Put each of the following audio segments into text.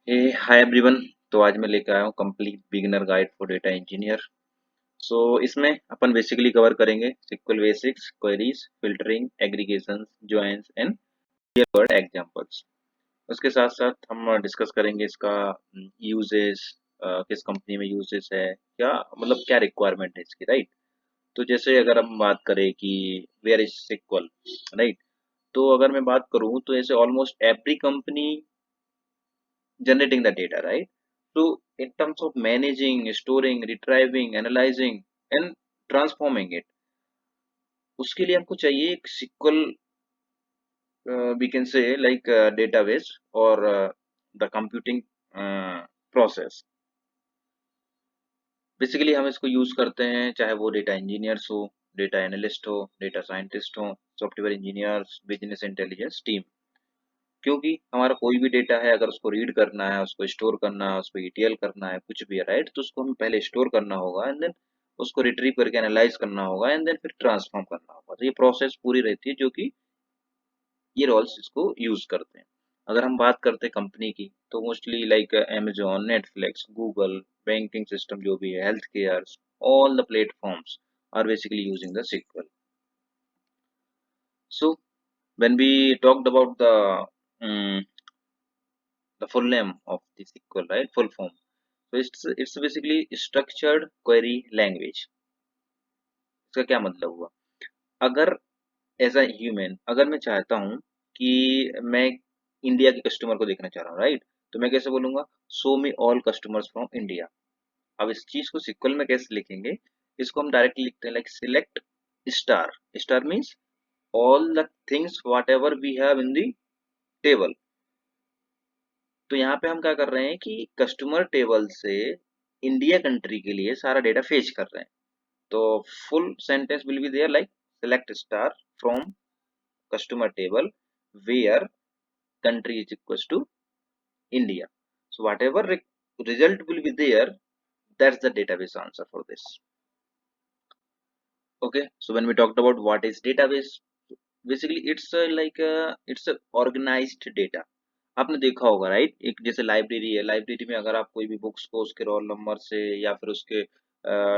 Hi everyone. तो आज मैं लेकर आया हूँ complete beginner guide for data engineer. So इसमें अपन बेसिकली कवर करेंगे SQL basics, queries, filtering, aggregations, joins and real world examples. उसके साथ साथ हम डिस्कस करेंगे इसका यूजेस, किस कंपनी में यूजेस है, क्या मतलब क्या रिक्वायरमेंट है इसकी, राइट। तो जैसे अगर हम बात करें कि वेयर इज सिक्वल, राइट। तो अगर मैं बात करूँ तो ऐसे almost every company generating the data, right? So in terms of managing, storing, retrieving, analyzing and transforming it, उसके लिए हमको चाहिए एक SQL, we can say like database or the computing process. Basically हम इसको यूज करते हैं चाहे वो डेटा इंजीनियर्स हो, डेटा एनालिस्ट हो, डेटा साइंटिस्ट हो, software engineers, business intelligence team. क्योंकि हमारा कोई भी डेटा है, अगर उसको रीड करना है, उसको स्टोर करना है, उसको ईटीएल करना है, कुछ भी है, राइट। तो उसको हमें पहले स्टोर करना होगा एंड देन उसको रिट्रीव करके एनालाइज करना होगा एंड देन फिर ट्रांसफॉर्म करना होगा। तो ये प्रोसेस पूरी रहती है जो कि ये रोल्स इसको यूज करते हैं। अगर हम बात करते हैं कंपनी की तो mostly like Amazon, Netflix, Google, banking system जो भी है, health care, all the platforms are basically using the SQL. So when we talked about the full name of the SQL, right? Full form. So it's basically structured query language. इसका क्या मतलब हुआ? अगर as a human अगर मैं चाहता हूँ कि मैं इंडिया के कस्टमर को देखना चाह रहा हूँ, राइट। तो मैं कैसे बोलूंगा? Show me all customers from India. अब इस चीज को सिक्वल में कैसे लिखेंगे? इसको हम डायरेक्टली लिखते हैं like select star. Star means all the things whatever we have in the table. तो यहाँ पे हम क्या कर रहे हैं कि कस्टमर टेबल से इंडिया कंट्री के लिए सारा डेटा फेच कर रहे हैं। तो full sentence will be there like select star from customer table where country is equals to India. So whatever result will be there, that's the database answer for this. Okay, so when we talked about what is database, basically it's a organized data. आपने देखा होगा, right. एक जैसे library है, library में अगर आप कोई भी बुक्स को उसके रोल नंबर से या फिर उसके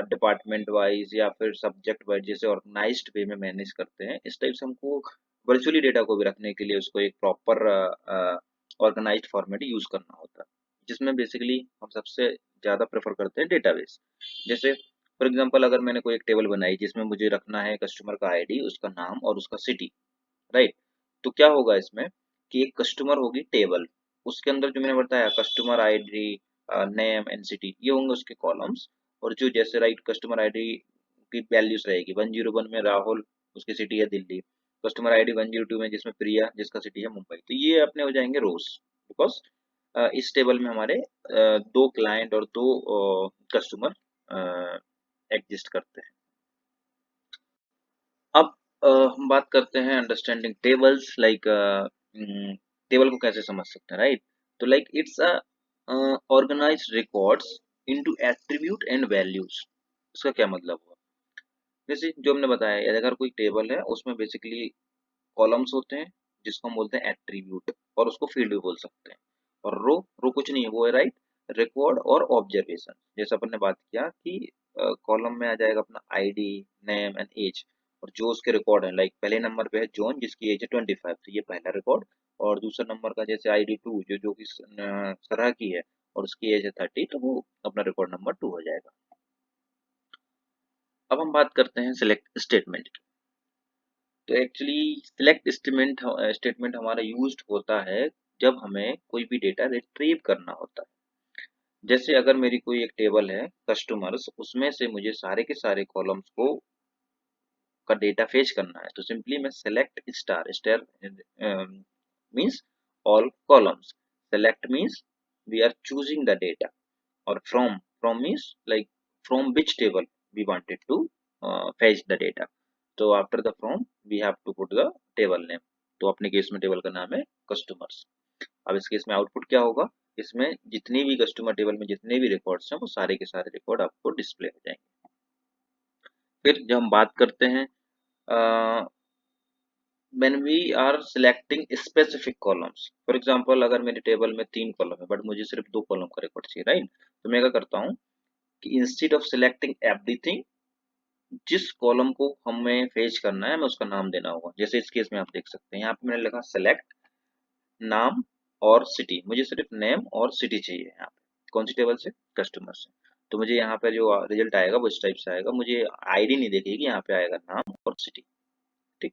डिपार्टमेंट वाइज या फिर सब्जेक्ट वाइज जैसे ऑर्गेनाइज्ड वे में मैनेज करते हैं, इस टाइप से हमको वर्चुअली डेटा को भी रखने के लिए उसको एक प्रॉपर ऑर्गेनाइज्ड फॉर्मेट यूज करना होता है, जिसमें बेसिकली हम सबसे ज़्यादा प्रेफर करते हैं डेटाबेस। जैसे फॉर एग्जांपल अगर मैंने कोई एक टेबल बनाई जिसमें मुझे रखना है कस्टमर का आईडी, उसका नाम और उसका सिटी, राइट। तो क्या होगा इसमें कि एक कस्टमर होगी टेबल, उसके अंदर जो मैंने बताया customer ID, name and city, ये होंगे उसके कॉलम्स। और जो जैसे राइट कस्टमर आईडी की वैल्यूज रहेगी 101 में राहुल, उसकी सिटी है दिल्ली। कस्टमर आईडी 102 में जिसमें प्रिया, जिसका सिटी है मुंबई। तो ये अपने हो जाएंगे रोज, बिकॉज इस टेबल में हमारे दो क्लाइंट और दो कस्टमर एग्जिस्ट करते हैं। अब हम बात करते हैं अंडरस्टैंडिंग टेबल्स, लाइक टेबल को कैसे समझ सकते हैं, राइट। तो like it's a organised records into attribute and values. इसका क्या मतलब हुआ? जैसे जो हमने बताया, अगर कोई टेबल है उसमें बेसिकली कॉलम्स होते हैं जिसको हम बोलते हैं एट्रीब्यूट, और उसको फील्ड भी बोल सकते हैं। और रो, रो कुछ नहीं है, वो है राइट रिकॉर्ड और ऑब्जर्वेशन। जैसे अपन ने बात किया कि कॉलम में आ जाएगा अपना आईडी, नेम एंड एज, और जो उसके रिकॉर्ड है लाइक पहले नंबर पे है जॉन जिसकी एज है 25, तो ये पहला रिकॉर्ड। और दूसरा नंबर का जैसे आईडी 2 जो जो कि सरह की है और उसकी एज है 30, तो वो अपना रिकॉर्ड नंबर 2 हो जाएगा। अब हम बात करते हैं सिलेक्ट स्टेटमेंट की। तो एक्चुअली सिलेक्ट स्टेटमेंट हमारा यूज्ड होता है जब हमें कोई भी डेटा रिट्रीव करना होता है। जैसे अगर मेरी कोई एक टेबल है कस्टमर्स, उसमें से मुझे सारे के सारे कॉलम्स को का डेटा फेच करना है, तो सिंपली मैं select star, star means all columns, select means we are choosing the data, और from means like from which table we wanted to fetch the data. तो after the from we have to put the table name. तो अपने case में table का नाम है customers. अब इस केस में आउटपुट क्या होगा? इसमें जितनी भी कस्टमर टेबल में जितने भी रिकॉर्ड्स हैं वो सारे के सारे रिकॉर्ड आपको डिस्प्ले हो जाएंगे। फिर जब हम बात करते हैं when we are selecting specific columns, for example अगर मेरी टेबल में 3 कॉलम है बट मुझे सिर्फ 2 कॉलम का रिकॉर्ड चाहिए, राइट? तो मैं क्या करता हूँ कि इंस्टेड ऑफ सिलेक्टिंग एवरीथिंग, जिस कॉलम को हमें फेच करना है हमें उसका नाम देना होगा। जैसे इस केस में आप देख सकते हैं यहाँ पे मैंने लिखा सेलेक्ट नाम और सिटी, मुझे सिर्फ नेम और सिटी चाहिए यहाँ पे। कौन सी टेबल से? कस्टमर से। तो मुझे यहाँ पे जो रिजल्ट आएगा वो इस टाइप से आएगा, मुझे आईडी नहीं देखेगी, यहाँ पे आएगा नाम और सिटी। ठीक।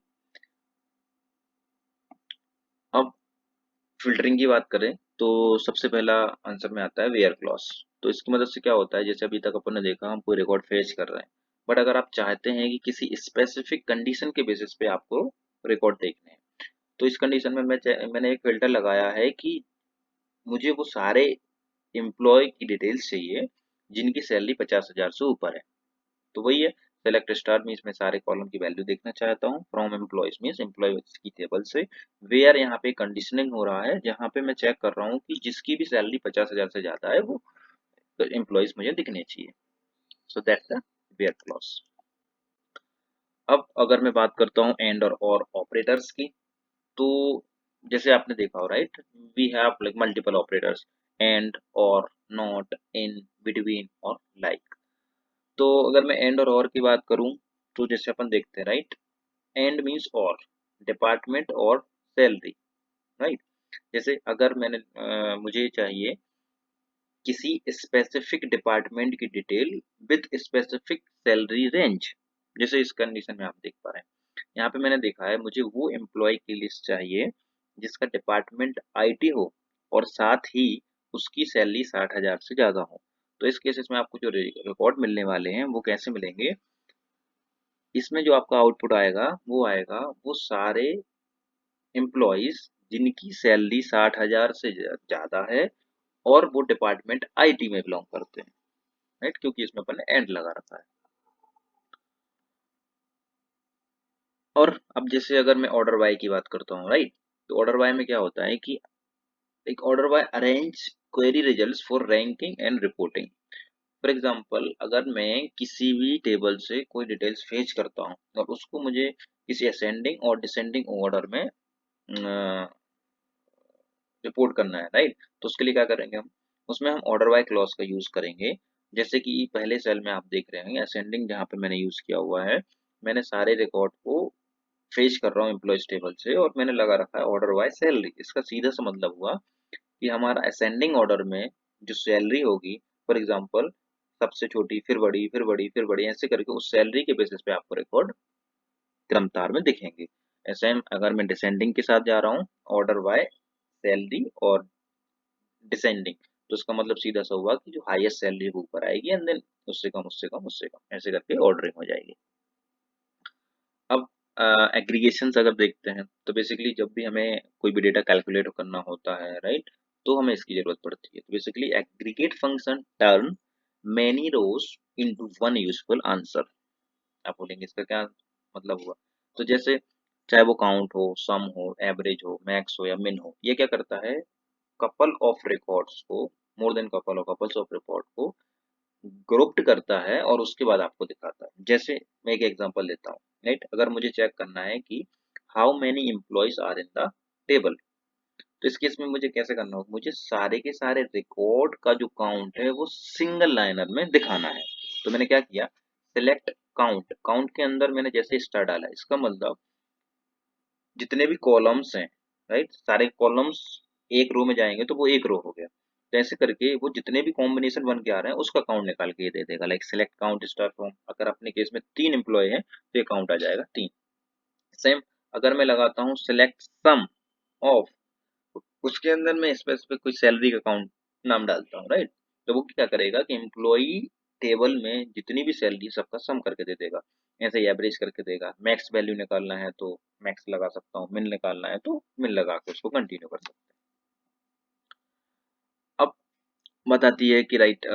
अब फ़िल्टरिंग की बात करें तो सबसे पहला आंसर में आता है वेयर क्लॉज। तो इसकी मदद से क्या होता है, जैसे अभी तक अपन ने देखा हम कोई रिकॉर्ड फेच कर रहे हैं, बट अगर आप चाहते हैं कि किसी स्पेसिफिक कंडीशन के बेसिस पे आपको रिकॉर्ड देखने हैं, तो इस कंडीशन में मैंने एक फ़िल्टर लगाया है कि मुझे वो सारे एम्प्लॉय की डिटेल्स चाहिए जिनकी सैलरी 50,000 से ऊपर है। तो वही है, सेलेक्ट स्टार में इसमें सारे कॉलम की वैल्यू देखना चाहता हूँ। फ्रॉम एम्प्लॉयज मीन्स एम्प्लॉयज की टेबल से। वेयर यहाँ पे कंडीशनिंग हो रहा है जहाँ पे मैं चेक कर रहा हूँ कि जिसकी भी सैलरी 50,000 से ज्यादा है वो एम्प्लॉयज मुझे दिखने चाहिए। So that's the where clause. अब अगर मैं बात करता हूँ एंड और ऑपरेटर्स की, तो जैसे आपने देखा हो, right, we have like multiple operators, and or not in between और लाइक। तो अगर मैं एंड और की बात करूं तो जैसे अपन देखते हैं, राइट, एंड मीन्स और डिपार्टमेंट और सैलरी, राइट। जैसे अगर मुझे चाहिए किसी स्पेसिफिक डिपार्टमेंट की detail with specific salary range, जैसे इस कंडीशन में आप देख पा रहे हैं यहाँ पे मैंने देखा है मुझे वो एम्प्लॉय की लिस्ट चाहिए जिसका डिपार्टमेंट आईटी हो और साथ ही उसकी सैलरी 60,000 से ज्यादा हो। तो इस केसेस में आपको जो रिकॉर्ड मिलने वाले हैं वो कैसे मिलेंगे, इसमें जो आपका आउटपुट आएगा वो सारे एम्प्लॉयज जिनकी सैलरी 60,000 से ज्यादा है और वो डिपार्टमेंट आईटी में बिलोंग करते हैं, राइट, क्योंकि इसमें अपन ने एंड लगा रखा है। और अब जैसे अगर मैं ऑर्डर बाय की बात करता हूँ, राइट, तो ऑर्डर बाय में क्या होता है कि एक order by arrange query results for ranking and reporting. For example अगर मैं किसी भी टेबल से कोई डिटेल्स फेच करता हूँ और उसको मुझे किसी असेंडिंग और डिसेंडिंग ऑर्डर में रिपोर्ट करना है, राइट, तो उसके लिए क्या करेंगे हम, उसमें हम ऑर्डर बाय क्लॉज का यूज करेंगे। जैसे कि पहले सेल में आप देख रहे हैं असेंडिंग जहाँ पे मैंने यूज किया हुआ है, मैंने सारे रिकॉर्ड को फेच कर रहा हूँ एम्प्लॉयज टेबल से और मैंने लगा रखा है ऑर्डर बाय सैलरी। इसका सीधा सा मतलब हुआ कि हमारा असेंडिंग ऑर्डर में जो सैलरी होगी, फॉर एग्जाम्पल सबसे छोटी फिर बड़ी फिर बड़ी फिर बड़ी ऐसे करके उस सैलरी के बेसिस पे आपको रिकॉर्ड क्रमतार में दिखेंगे। ऐसे अगर मैं डिसेंडिंग के साथ जा रहा हूँ ऑर्डर बाय सैलरी और डिसेंडिंग, तो इसका मतलब सीधा सा हुआ कि जो हाईएस्ट सैलरी वो ऊपर आएगी एंड देन उससे कम उससे कम उससे कम ऐसे करके ऑर्डरिंग हो जाएगी। अब एग्रीगेशंस अगर देखते हैं तो बेसिकली जब भी हमें कोई भी डेटा कैलकुलेट करना होता है, राइट, तो हमें इसकी जरूरत पड़ती है। तो basically aggregate function turn many रोज इनटू वन यूजफुल आंसर। आप बोलेंगे इसका क्या मतलब हुआ, तो जैसे चाहे वो काउंट हो, सम हो, एवरेज हो, मैक्स हो या मिन हो, ये क्या करता है, कपल ऑफ रिकॉर्ड्स को, more than couple of couples of record को ग्रुप्ड करता है और उसके बाद आपको दिखाता है। जैसे मैं एक एग्जांपल लेता हूँ, राइट, अगर मुझे चेक करना है कि how many employees are in the table, तो इस केस में मुझे कैसे करना होगा, मुझे सारे के सारे रिकॉर्ड का जो काउंट है वो सिंगल लाइनर में दिखाना है। तो मैंने क्या किया, सिलेक्ट काउंट, काउंट के अंदर मैंने जैसे स्टार डाला, इसका मतलब जितने भी कॉलम्स हैं, राइट, सारे कॉलम्स एक रो में जाएंगे तो वो एक रो हो गया। तो ऐसे करके वो जितने भी कॉम्बिनेशन बन के आ रहे हैं उसका काउंट निकाल के ये दे देगा। Like select count star from, अगर अपने केस में 3 एम्प्लॉय है तो ये काउंट आ जाएगा 3। सेम अगर मैं लगाता हूँ सिलेक्ट सम ऑफ, उसके अंदर मैं स्पेसिफिक कोई सैलरी का काउंट नाम डालता हूँ, राइट, तो वो क्या करेगा कि एम्प्लॉई टेबल में जितनी भी सैलरी सबका सम करके दे देगा, ऐसे ही एवरेज करके देगा। मैक्स वैल्यू निकालना है तो मैक्स लगा सकता हूँ, मिन निकालना है तो मिन लगा के उसको कंटिन्यू कर सकते हैं। अब बताती है कि राइट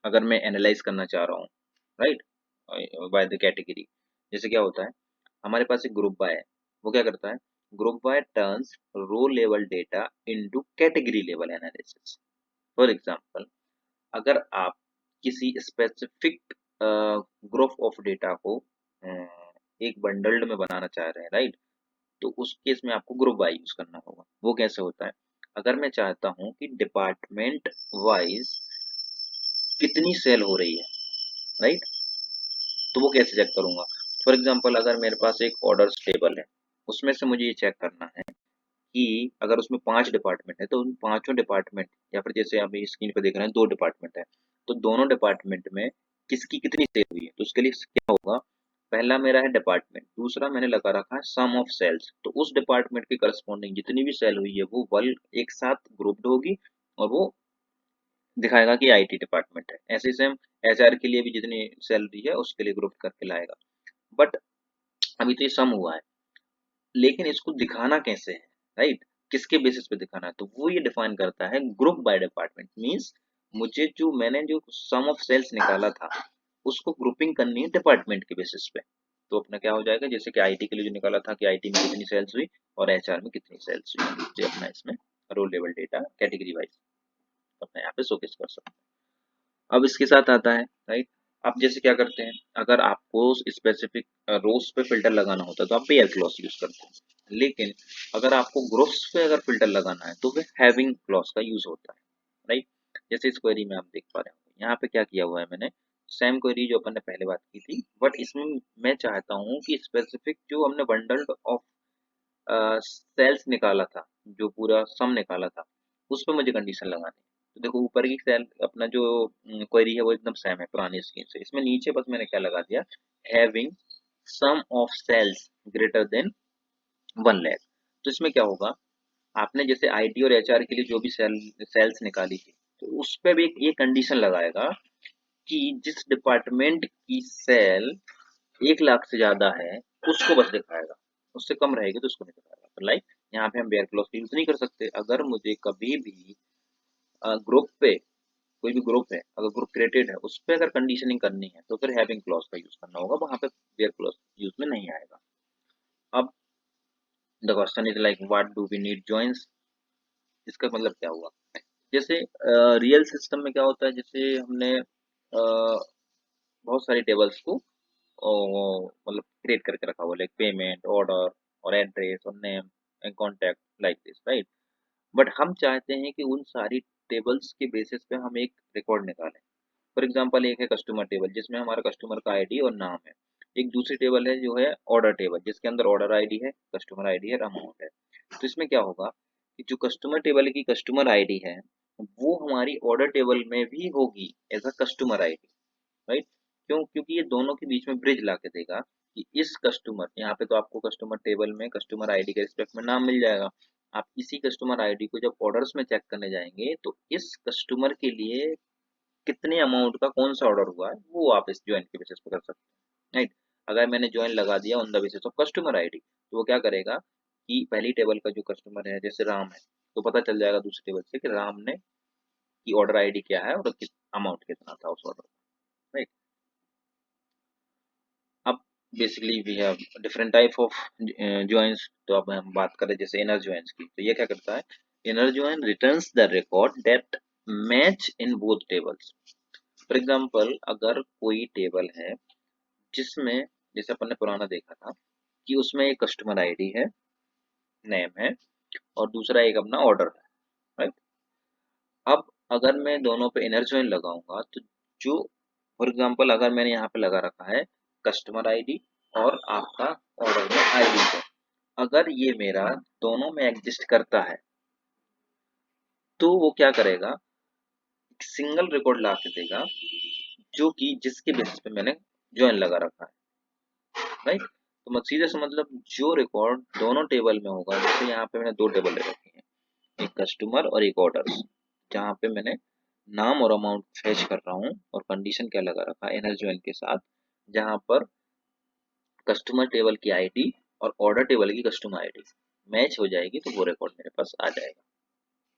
अगर मैं एनालाइज करना चाह रहा हूँ, राइट, बाय द कैटेगरी, जैसे क्या होता है, हमारे पास एक ग्रुप बाय है, वो क्या करता है, group by turns row level data into category level analysis. For example अगर आप किसी स्पेसिफिक ग्रुप ऑफ डेटा को एक बंडल्ड में बनाना चाह रहे हैं, राइट? तो उस केस में आपको ग्रुप वाइज यूज करना होगा। वो कैसे होता है? अगर मैं चाहता हूं कि डिपार्टमेंट वाइज कितनी सेल हो रही है, राइट, तो वो कैसे चेक करूंगा? फॉर एग्जांपल अगर मेरे पास एक ऑर्डर्स टेबल है, उसमें से मुझे ये चेक करना है कि अगर उसमें 5 डिपार्टमेंट है तो उन पांचों डिपार्टमेंट, या फिर जैसे अभी स्क्रीन पे देख रहे हैं 2 डिपार्टमेंट है, तो दोनों डिपार्टमेंट में किसकी कितनी सेल हुई है। तो उसके लिए क्या होगा? पहला मेरा है डिपार्टमेंट, दूसरा मैंने लगा रखा है सम ऑफ सेल्स। तो उस डिपार्टमेंट के करस्पॉन्डिंग जितनी भी सेल हुई है वो वल एक साथ ग्रुप्ड होगी और वो दिखाएगा कि आईटी डिपार्टमेंट है। ऐसे सेम एचआर के लिए भी जितनी सैलरी है उसके लिए ग्रुप करके लाएगा। बट अभी तो ये सम हुआ है, लेकिन इसको दिखाना कैसे है, राइट? किसके बेसिस पे दिखाना है? तो वो ये डिफाइन करता है ग्रुप बाय डिपार्टमेंट। मींस मुझे जो मैंने जो सम ऑफ सेल्स निकाला था उसको ग्रुपिंग करनी है डिपार्टमेंट के बेसिस पे। तो अपना क्या हो जाएगा, जैसे कि आईटी के लिए जो निकाला था कि आईटी में कितनी सेल्स हुई और एचआर में कितनी सेल्स हुई, तो अपना इसमें row level data category wise अपने यहाँ पे शोकेस कर सकते हैं। अब इसके साथ आता है, राइट, आप जैसे क्या करते हैं, अगर आपको स्पेसिफिक रोज पे फिल्टर लगाना होता है तो आप पेयर क्लॉज यूज करते हैं, लेकिन अगर आपको ग्रुप्स पे अगर फिल्टर लगाना है तो फिर हैविंग क्लॉज का यूज होता है, राइट? जैसे इस क्वेरी में आप देख पा रहे हो, यहाँ पे क्या किया हुआ है मैंने, सेम क्वेरी जो अपन ने पहले बात की थी, बट इसमें मैं चाहता हूँ कि स्पेसिफिक जो हमने बंडल ऑफ सेल्स निकाला था, जो पूरा सम निकाला था, उस पे मुझे कंडीशन लगानी है। तो देखो ऊपर की सेल अपना जो क्वेरी है वो एकदम सेम है पुरानी स्कीम से। इसमें नीचे बस मैंने क्या लगा दिया, having sum of sales greater than 1 lakh. तो इसमें क्या होगा, आपने जैसे आईटी और एचआर के लिए जो भी सेल्स निकाली थी, तो उस पे भी ये कंडीशन लगाएगा कि जिस डिपार्टमेंट की सेल 1 लाख से ज्यादा है उसको बस दिखाएगा, उससे कम रहेगी तो उसको नहीं दिखाएगा। तो लाइक यहाँ पे हम बेयर क्लॉज यूज नहीं कर सकते। अगर मुझे कभी भी ग्रुप पे, कोई भी ग्रुप है अगर ग्रुप क्रिएटेड है उस पे अगर कंडीशनिंग करनी है तो फिर हैविंग क्लॉज का यूज करना होगा, वहां पे बेयर क्लॉज यूज में नहीं आएगा। अब the question is like what do we need joins, इसका मतलब क्या हुआ? जैसे रियल सिस्टम में क्या होता है, जैसे हमने बहुत सारी टेबल्स को मतलब क्रिएट करके रखा हुआ, लाइक पेमेंट, ऑर्डर और एड्रेस और name and contact, like this, right? But हम चाहते हैं कि उन सारी टेबल्स के बेसिस पे हम एक रिकॉर्ड निकालें। फॉर एग्जांपल एक है कस्टमर टेबल जिसमें हमारा कस्टमर का आईडी और नाम है। एक दूसरी टेबल है जो है ऑर्डर टेबल जिसके अंदर ऑर्डर आईडी है, कस्टमर आईडी है, अमाउंट है। तो इसमें क्या होगा कि जो कस्टमर टेबल की कस्टमर आईडी है वो हमारी ऑर्डर टेबल में भी होगी as a customer ID, right? क्यों? क्योंकि ये दोनों के बीच में ब्रिज ला के देगा कि इस कस्टमर, यहाँ पे तो आपको कस्टमर टेबल में कस्टमर आईडी के रिस्पेक्ट में नाम मिल जाएगा। आप इसी कस्टमर आईडी को जब ऑर्डर्स में चेक करने जाएंगे तो इस कस्टमर के लिए कितने अमाउंट का कौन सा ऑर्डर हुआ है वो आप इस ज्वाइन के बेसिस पे कर सकते हैं, राइट? अगर मैंने ज्वाइन लगा दिया on the basis of customer ID तो वो क्या करेगा कि पहली टेबल का जो कस्टमर है जैसे राम है, तो पता चल जाएगा दूसरी टेबल से कि राम ने की ऑर्डर आईडी क्या है और अमाउंट कितना था उस ऑर्डर, राइट? अब basically we have different type of joins. तो अब हम बात करें जैसे इनर जॉइंस की, तो ये क्या करता है, inner join returns the record that match in both tables. For example अगर कोई टेबल है जिसमें, जैसे अपन ने पुराना देखा था कि उसमें एक कस्टमर आईडी है, नेम है और दूसरा एक अपना ऑर्डर है, राइट? अब अगर मैं दोनों पे इनर जॉइन लगाऊंगा तो जो, फॉर एग्जांपल अगर मैंने यहाँ पे लगा रखा है कस्टमर आईडी और आपका ऑर्डर में आईडी है, अगर ये मेरा दोनों में एग्जिस्ट करता है तो वो क्या करेगा, सिंगल रिकॉर्ड ला के देगा जो कि जिसके बेसिस पे मैंने ज्वाइन लगा रखा है, राइट? तो मत सीधे से मतलब जो रिकॉर्ड दोनों टेबल में होगा, जैसे यहाँ पे मैंने 2 टेबल ले रखी हैं, एक कस्टमर और एक ऑर्डर, जहाँ पे मैंने नाम और अमाउंट फेच कर रहा हूँ और कंडीशन क्या लगा रखा है इनर ज्वाइन के साथ, जहाँ पर कस्टमर टेबल की आईडी और ऑर्डर टेबल की कस्टमर आईडी मैच हो जाएगी तो वो रिकॉर्ड मेरे पास आ जाएगा।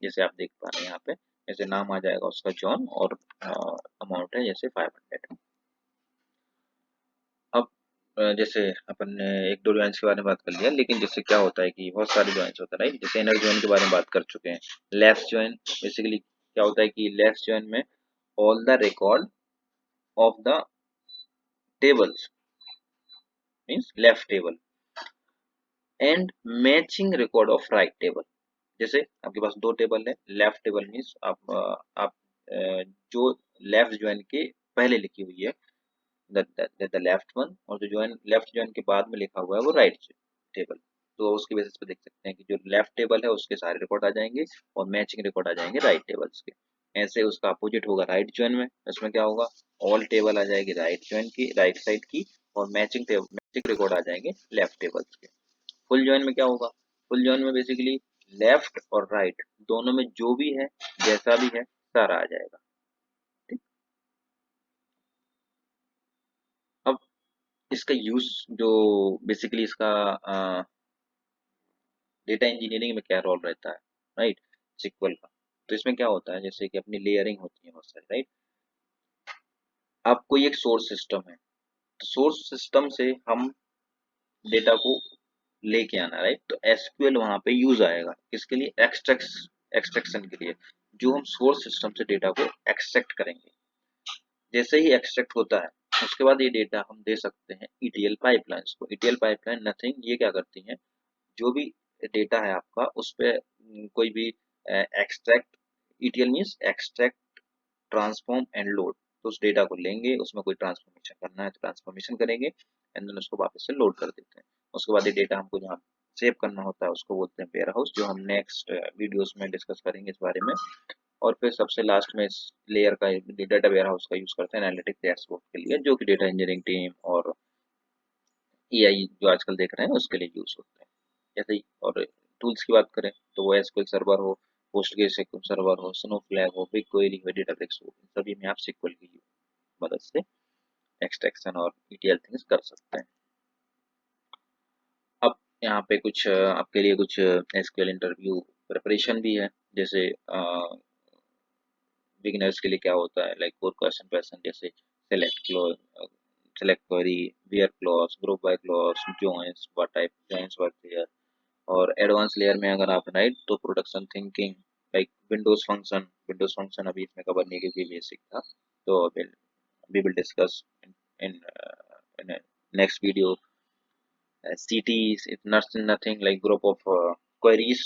जैसे आप देख पा रहे हैं यहाँ पे, जैसे नाम आ जाएगा उसका जॉन और अमाउंट है जैसे 500। अब जैसे अपन ने एक दो ज्वाइंस के बारे में बात कर लिया, लेकिन जैसे क्या होता है कि बहुत सारे ज्वाइंस होता है, राइट? जैसे इनर ज्वाइन के बारे में बात कर चुके हैं। लेफ्ट ज्वाइन बेसिकली क्या होता है कि लेफ्ट ज्वाइन में all the record of the tables means left table, and matching record of right table. जैसे आपके पास दो टेबल है, लेफ्ट टेबल मीन्स आप जो लेफ्ट ज्वाइन के पहले लिखी हुई है द लेफ्ट वन, और जो ज्वाइन लेफ्ट ज्वाइन के बाद में लिखा हुआ है वो राइट टेबल। तो उसके बेसिस पे देख सकते हैं कि जो लेफ्ट टेबल है उसके सारे रिकॉर्ड आ जाएंगे और मैचिंग रिकॉर्ड आ जाएंगे राइट टेबल्स के। ऐसे उसका अपोजिट होगा राइट ज्वाइन में, इसमें क्या होगा, ऑल टेबल आ जाएगी राइट ज्वाइन की, राइट साइड की, और मैचिंग रिकॉर्ड आ जाएंगे लेफ्ट टेबल्स के। फुल जॉइन में क्या होगा, फुल जॉइन में बेसिकली लेफ्ट और राइट दोनों में जो भी है जैसा भी है सारा आ जाएगा। ठीक। अब इसका यूज जो बेसिकली इसका डेटा इंजीनियरिंग में क्या रोल रहता है, राइट, सिक्वल का। तो इसमें क्या होता है, जैसे कि अपनी लेयरिंग होती है बहुत सारी, राइट। अब कोई एक सोर्स सिस्टम है, तो सोर्स सिस्टम से हम डेटा को लेके आना, राइट। तो एसक्यूएल वहां पे यूज आएगा किसके लिए, एक्सट्रैक्शन के लिए, जो हम सोर्स सिस्टम से डेटा को एक्सट्रैक्ट करेंगे। जैसे ही एक्सट्रैक्ट होता है उसके बाद ये डेटा हम दे सकते हैं ईटीएल पाइपलाइंस को। ईटीएल पाइपलाइन नथिंग, ये क्या करती हैं, जो भी डेटा है आपका उस पे कोई भी extract, ETL means extract transform and load. तो उस डेटा को लेंगे, उसमें कोई ट्रांसफॉर्मेशन करना है तो ट्रांसफॉर्मेशन करेंगे, एंड देन उसको वापस से लोड कर देते हैं। उसके बाद ये डेटा हमको जहाँ सेव करना होता है उसको बोलते हैं वेयर हाउस, जो हम नेक्स्ट वीडियोस में डिस्कस करेंगे इस बारे में। और फिर सबसे लास्ट में इस लेयर का डेटा वेयर हाउस का यूज करते हैं एनालिटिक डैशबोर्ड के लिए, जो कि डेटा इंजीनियरिंग टीम और एआई जो आजकल देख रहे हैं उसके लिए यूज होते हैं। जैसे ही और टूल्स की बात करें तो वो एसक्यूएल सर्वर हो, पोस्टग्रेसक्यूएल सर्वर हो, स्नोफ्लैक हो, बिगक्वेरी हो, डेटाब्रिक्स हो, इन सभी में आप सिक्वल की मदद से एक्सट्रैक्शन और ईटीएल थिंग्स कर सकते हैं। अब यहाँ पे कुछ आपके लिए कुछ एसक्यूएल इंटरव्यू प्रिपरेशन भी है। जैसे बिगिनर्स के लिए क्या होता है, लाइक कोर क्वेश्चन पैटर्न, जैसे select clause, select query, where clause, group by clause, joins, what type joins work there. और एडवांस लेयर में अगर आप राइट तो production thinking, like windows function अभी इसमें कवर नहीं क्योंकि बेसिक था। तो we will discuss in in next video. CTs it's nothing like group of queries,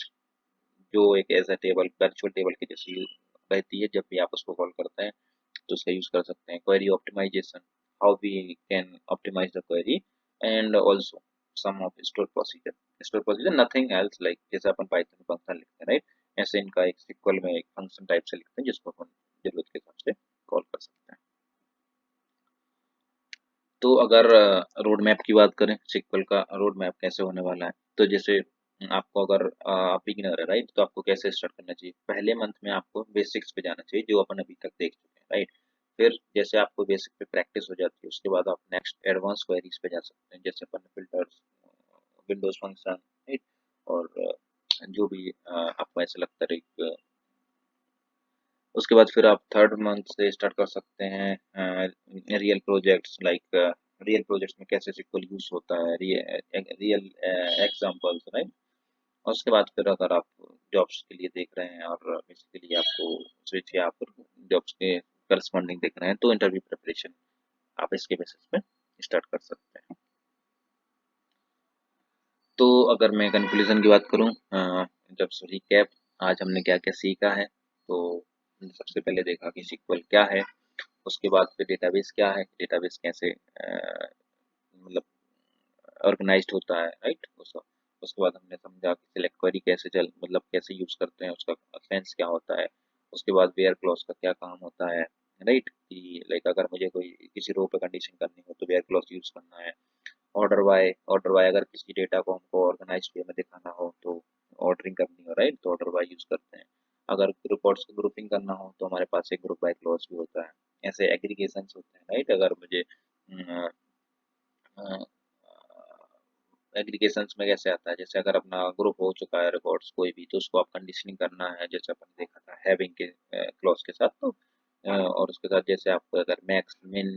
जो एक ऐसा टेबल वर्चुअल टेबल के जैसी रहती है, जब भी आप उसको कॉल करते हैं तो उसका यूज कर सकते हैं। Query optimisation, how we can optimise the query, and also some of store procedure nothing else, like जैसे अपन पाइथन में फंक्शन लिखते हैं, राइट, ऐसे इनका एक सिक्वल में एक फंक्शन टाइप से लिखते हैं जिसको अपन जरूरत के हिसाब से कॉल कर सकते हैं। तो अगर रोड मैप की बात करें, सिक्वल का रोड मैप कैसे होने वाला है, तो जैसे आपको अगर आप बिगिनर है, राइट, तो आपको कैसे स्टार्ट करना चाहिए, पहले मंथ में आपको बेसिक्स पे जाना चाहिए जो अपन अभी तक देख चुके हैं, राइट। फिर जैसे आपको बेसिक पे प्रैक्टिस हो जाती है उसके बाद आप नेक्स्ट एडवांस क्वेरीज पे जा सकते हैं, जैसे अपन फिल्टर्स, विंडोज फंक्शन, राइट। और जो भी आपको ऐसा लगता है उसके बाद फिर आप थर्ड मंथ से स्टार्ट कर सकते हैं real projects, like real projects में कैसे सिक्वल यूज होता है, रियल एग्जांपल्स, राइट। और उसके बाद फिर अगर आप जॉब्स के लिए देख रहे हैं और बेसिकली आपको स्विच या आप जॉब्स के करस्पॉन्डिंग देख रहे हैं तो इंटरव्यू प्रिपरेशन आप इसके बेसिस पे स्टार्ट कर सकते हैं। तो अगर मैं कंक्लूजन की बात करूं, जब रिकैप, आज हमने क्या क्या सीखा है, तो सबसे पहले देखा कि सिक्वल क्या है, उसके बाद फिर डेटाबेस क्या है, डेटाबेस कैसे मतलब ऑर्गेनाइज्ड होता है, राइट, उसका। उसके बाद हमने समझा कि सिलेक्ट क्वेरी कैसे चल मतलब कैसे यूज करते हैं, उसका सेंस क्या होता है। उसके बाद वेयर क्लॉज का क्या काम होता है, राइट, कि लाइक अगर मुझे कोई किसी रो पे कंडीशन करनी हो तो वेयर क्लॉज यूज करना है। ऑर्डर बाय अगर किसी डेटा को हमको ऑर्गेनाइज्ड वे में दिखाना हो तो ऑर्डरिंग करनी हो, राइट, तो ऑर्डर बाय यूज करते हैं। अगर रिकॉर्ड्स को ग्रुपिंग करना हो तो हमारे पास एक ग्रुप बाय क्लॉज भी होता है। ऐसे एग्रीगेशंस होते हैं, राइट, अगर मुझे एग्रीगेशंस में कैसे आता है, जैसे अगर अपना ग्रुप हो चुका है रिकॉर्ड्स कोई भी तो उसको आप कंडीशनिंग करना है, जैसे अपन ने देखा था हैविंग के क्लॉज के साथ, तो और उसके साथ जैसे आपको अगर मैक्स मिन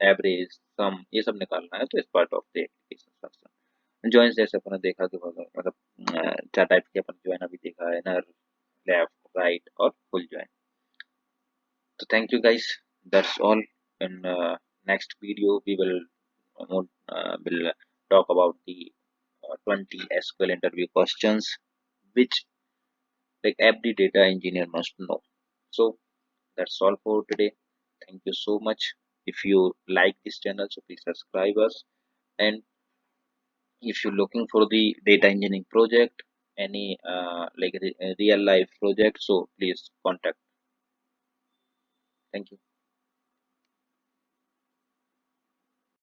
एवरेज सम ये सब निकालना है तो इस part of the aggregation function. Joins जैसे अपन ने देखा कि मतलब चार टाइप के अपन जॉइन अभी देखा है, इनर, लेफ्ट, राइट और full join. So thank you guys. That's all. In next video, we will will talk about the 20 SQL interview questions which like every data engineer must know. So that's all for today. Thank you so much. If you like this channel, so please subscribe us. And if you're looking for the data engineering project, any real life project, so please contact. Thank you.